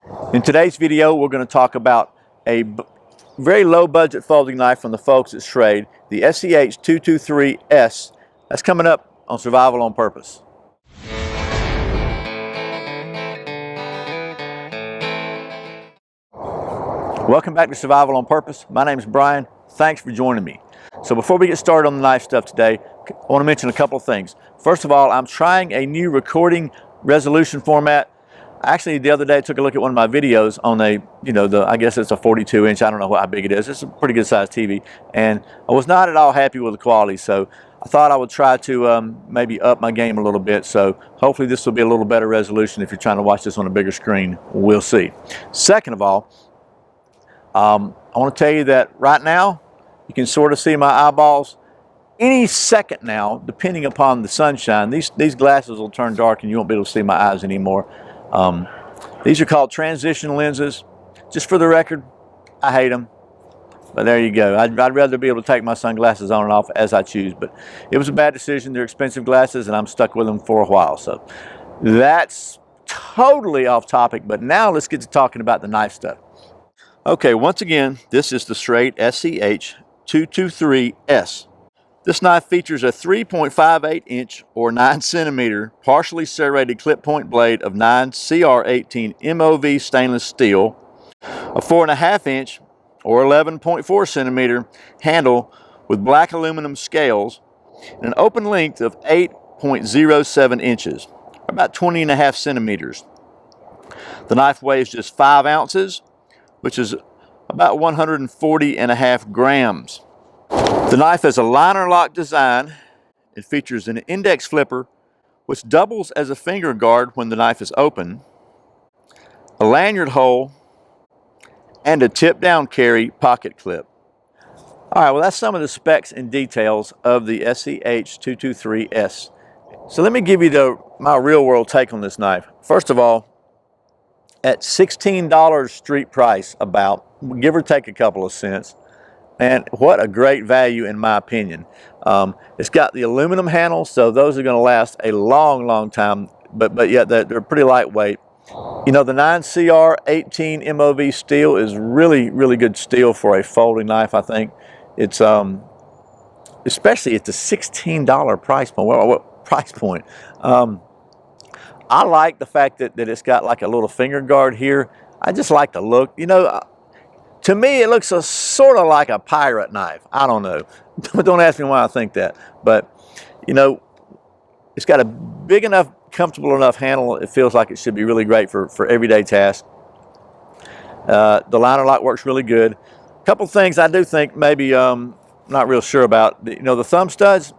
In today's video, we're going to talk about a very low budget folding knife from the folks at Schrade, the SCH223S. That's coming up on Survival on Purpose. Welcome back to Survival on Purpose. My name is Brian. Thanks for joining me. So before we get started on the knife stuff today, I want to mention a couple of things. First of all, I'm trying a new recording resolution format. Actually, the other day I took a look at one of my videos on a, I guess it's a 42 inch, I don't know how big it is. It's a pretty good sized TV. And I was not at all happy with the quality. So I thought I would try to maybe up my game a little bit. So hopefully this will be a little better resolution if you're trying to watch this on a bigger screen. We'll see. Second of all, I want to tell you that right now, you can sort of see my eyeballs. Any second now, depending upon the sunshine, these glasses will turn dark and you won't be able to see my eyes anymore. These are called transition lenses. Just for the record, I hate them. But there you go. I'd rather be able to take my sunglasses on and off as I choose. But it was a bad decision. They're expensive glasses and I'm stuck with them for a while. So that's totally off topic. But now let's get to talking about the knife stuff. Okay, once again, this is the Schrade SCH223S. This knife features a 3.58 inch or 9 centimeter partially serrated clip point blade of 9 CR18 MOV stainless steel, a 4.5 inch or 11.4 centimeter handle with black aluminum scales, and an open length of 8.07 inches, about 20.5 centimeters. The knife weighs just 5 ounces, which is about 140.5 grams. The knife has a liner lock design. It features an index flipper, which doubles as a finger guard when the knife is open, a lanyard hole, and a tip-down carry pocket clip. All right, well, that's some of the specs and details of the SCH223S. So let me give you my real-world take on this knife. First of all, at $16 street price, about, give or take a couple of cents, and what a great value in my opinion. It's got the aluminum handles, so those are going to last a long time, but yet they're pretty lightweight. You know, the 9CR18 MOV steel is really good steel for a folding knife, I think. It's especially at the $16 price point. Well, what price point? I like the fact that it's got like a little finger guard here. I just like the look. You know, to me, it looks sort of like a pirate knife. I don't know. Don't ask me why I think that. But, you know, it's got a big enough, comfortable enough handle. It feels like it should be really great for everyday tasks. The liner lock works really good. A couple things I do think maybe not real sure about. You know, the thumb studs,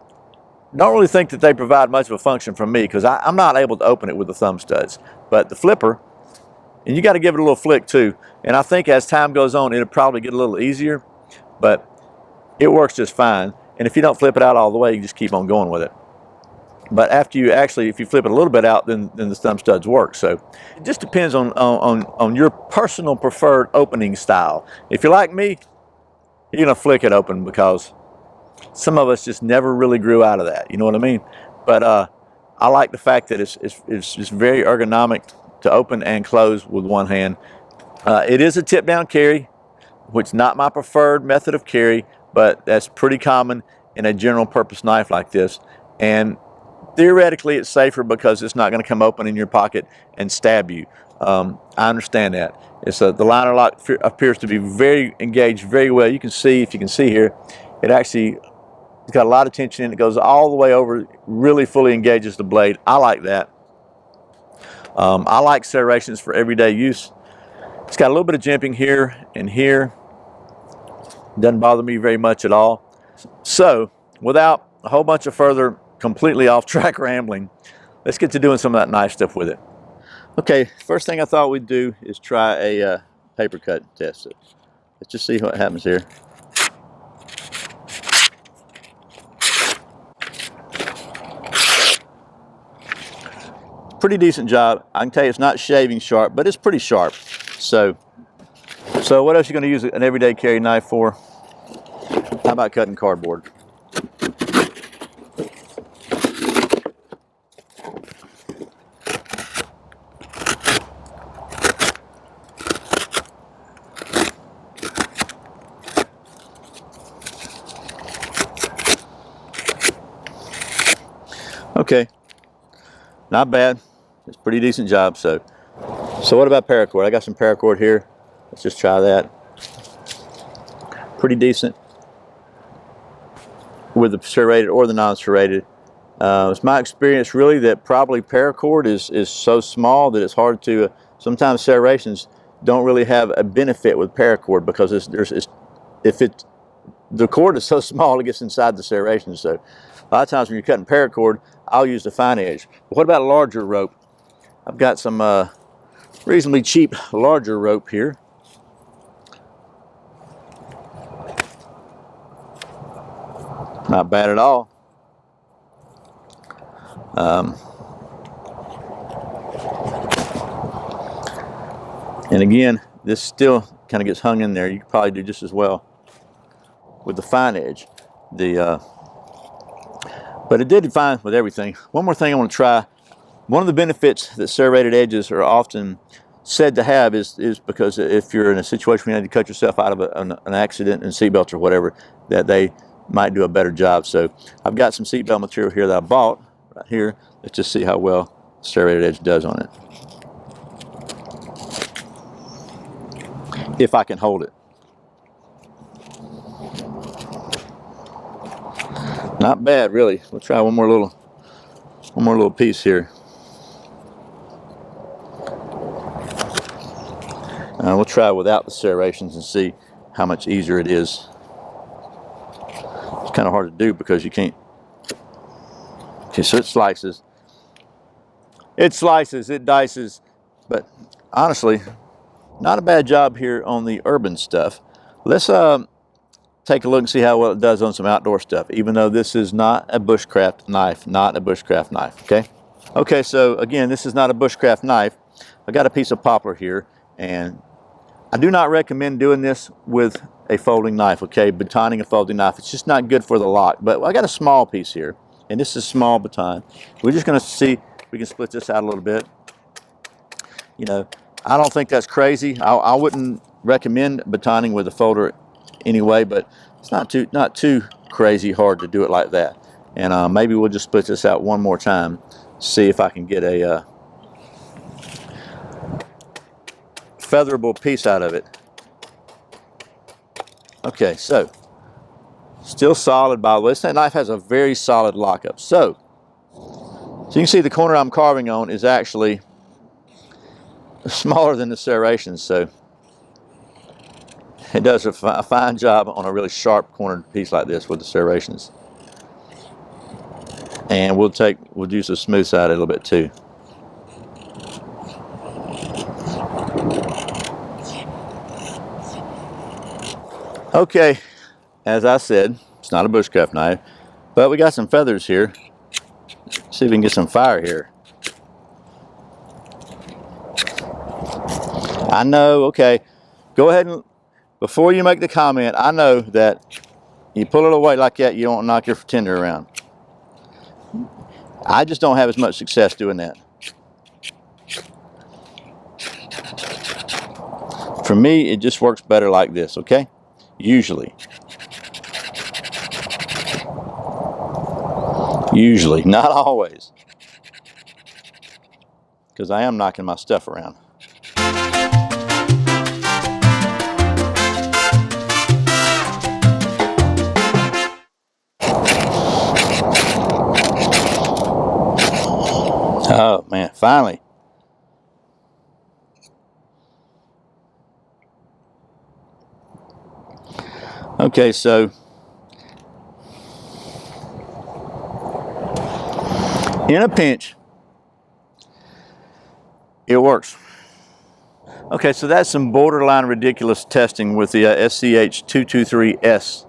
don't really think that they provide much of a function for me because I'm not able to open it with the thumb studs. But the flipper, and you got to give it a little flick too. And I think as time goes on, it'll probably get a little easier, but it works just fine. And if you don't flip it out all the way, you just keep on going with it. But after you actually, if you flip it a little bit out, then the thumb studs work. So it just depends on your personal preferred opening style. If you're like me, you're gonna flick it open because some of us just never really grew out of that. You know what I mean? But I like the fact that it's just very ergonomic to open and close with one hand. It is a tip down carry, which is not my preferred method of carry, but that's pretty common in a general purpose knife like this. And theoretically it's safer because it's not going to come open in your pocket and stab you. I understand that. The liner lock appears to be engaged very well. You can see, if you can see here, it's got a lot of tension in it. It goes all the way over, really fully engages the blade. I like that. I like serrations for everyday use. It's got a little bit of jimping here and here. Doesn't bother me very much at all. So, without a whole bunch of further completely off-track rambling, let's get to doing some of that knife stuff with it. Okay, first thing I thought we'd do is try a paper cut test. Let's just see what happens here. Pretty decent job. I can tell you it's not shaving sharp, but it's pretty sharp. So what else are you going to use an everyday carry knife for? How about cutting cardboard? Okay, not bad. It's a pretty decent job. So what about paracord? I got some paracord here. Let's just try that. Pretty decent with the serrated or the non-serrated. It's my experience really that probably paracord is so small that it's hard to, sometimes serrations don't really have a benefit with paracord because the cord is so small it gets inside the serration. So a lot of times when you're cutting paracord, I'll use the fine edge. But what about a larger rope? I've got some reasonably cheap larger rope here. Not bad at all. And again, this still kind of gets hung in there. You could probably do just as well with the fine edge. But it did fine with everything. One more thing I want to try. One of the benefits that serrated edges are often said to have is because if you're in a situation where you need to cut yourself out of an accident in seatbelts or whatever, that they might do a better job. So I've got some seatbelt material here that I bought right here. Let's just see how well serrated edge does on it. If I can hold it. Not bad, really. We'll try one more little piece here. We'll try without the serrations and see how much easier it is. It's kind of hard to do because you can't. Okay, so it slices, it dices, but honestly, not a bad job here on the urban stuff. Let's take a look and see how well it does on some outdoor stuff, even though this is not a bushcraft knife, okay? Okay, so again, this is not a bushcraft knife. I got a piece of poplar here, and I do not recommend doing this with a folding knife, okay? Batoning a folding knife, it's just not good for the lock. But I got a small piece here, and this is small baton. We're just gonna see if we can split this out a little bit. You know, I don't think that's crazy. I wouldn't recommend batoning with a folder anyway, but it's not too crazy hard to do it like that. And maybe we'll just split this out one more time, see if I can get a featherable piece out of it. Okay, so still solid, by the way. This knife has a very solid lockup. So you can see the corner I'm carving on is actually smaller than the serrations, so it does a fine job on a really sharp cornered piece like this with the serrations. And we'll use the smooth side a little bit too. Okay, as I said, it's not a bushcraft knife, but we got some feathers here. Let's see if we can get some fire here. I know, okay, go ahead and, before you make the comment, I know that you pull it away like that, you don't knock your tender around. I just don't have as much success doing that. For me, it just works better like this, okay? Usually, not always, because I am knocking my stuff around. Oh man, finally. Okay, so in a pinch, it works. Okay, so that's some borderline ridiculous testing with the SCH223S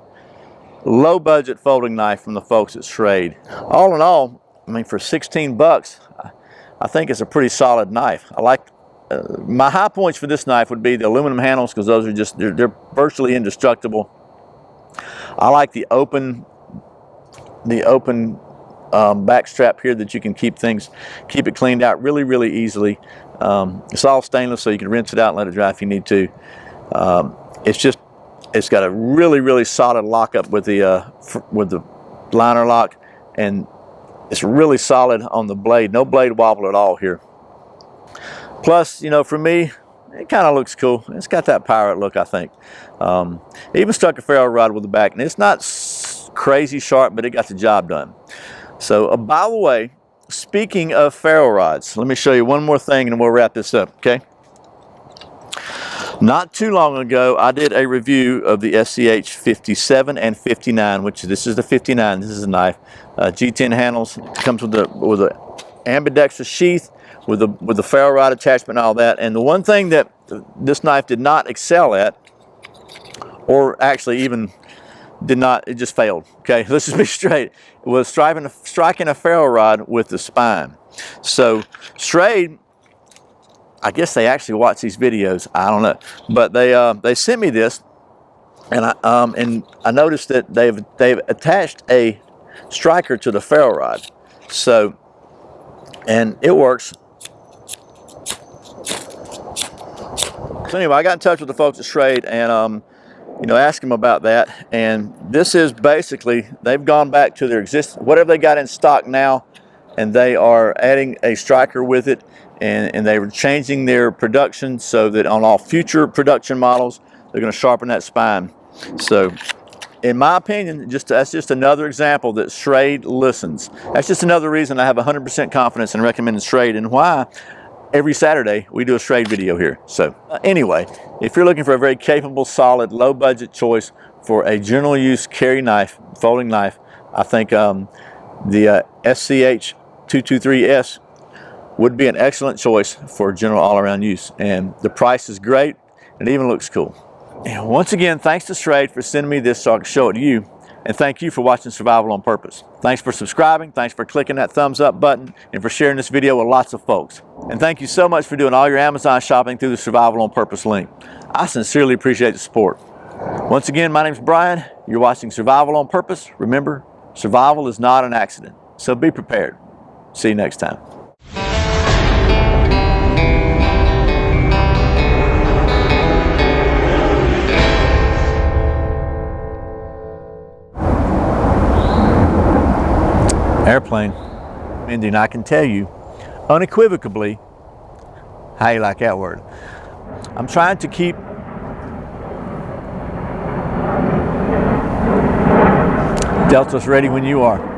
low budget folding knife from the folks at Schrade. All in all, I mean, for 16 bucks, I think it's a pretty solid knife. I like my high points for this knife would be the aluminum handles, because those are just they're virtually indestructible. I like the open back strap here that you can keep it cleaned out really easily. It's all stainless, so you can rinse it out and let it dry if you need to. It's got a really solid lockup with the liner lock, and It's really solid on the blade. No blade wobble at all here. Plus, you know, for me, it kind of looks cool. It's got that pirate look, I think. Even stuck a ferro rod with the back, and it's not crazy sharp, but it got the job done. So, by the way, speaking of ferro rods, let me show you one more thing and we'll wrap this up, okay? Not too long ago, I did a review of the SCH 57 and 59, which this is the 59. This is a knife. G10 handles. It comes with a ambidextrous sheath with the ferro rod attachment and all that. And the one thing that this knife did not excel at, or actually even did not, it just failed. Okay, let's just be straight. It was striking a ferro rod with the spine. So Schrade, I guess they actually watch these videos. I don't know, but they sent me this, and I noticed that they've attached a striker to the ferro rod. So, and it works. So anyway, I got in touch with the folks at Schrade and you know, asked them about that. And this is basically, they've gone back to their existing, whatever they got in stock now, and they are adding a striker with it. And they were changing their production so that on all future production models, they're going to sharpen that spine. So, in my opinion, that's just another example that Schrade listens. That's just another reason I have 100% confidence in recommending Schrade, and why every Saturday we do a Schrade video here. So, anyway, if you're looking for a very capable, solid, low-budget choice for a general use carry knife, folding knife, I think the SCH 223S would be an excellent choice for general all-around use. And the price is great, and it even looks cool. And once again, thanks to Schrade for sending me this so I can show it to you. And thank you for watching Survival on Purpose. Thanks for subscribing, thanks for clicking that thumbs up button, and for sharing this video with lots of folks. And thank you so much for doing all your Amazon shopping through the Survival on Purpose link. I sincerely appreciate the support. Once again, my name's Brian. You're watching Survival on Purpose. Remember, survival is not an accident, so be prepared. See you next time. Airplane. And I can tell you unequivocally how you like that word. I'm trying to keep Delta's ready when you are.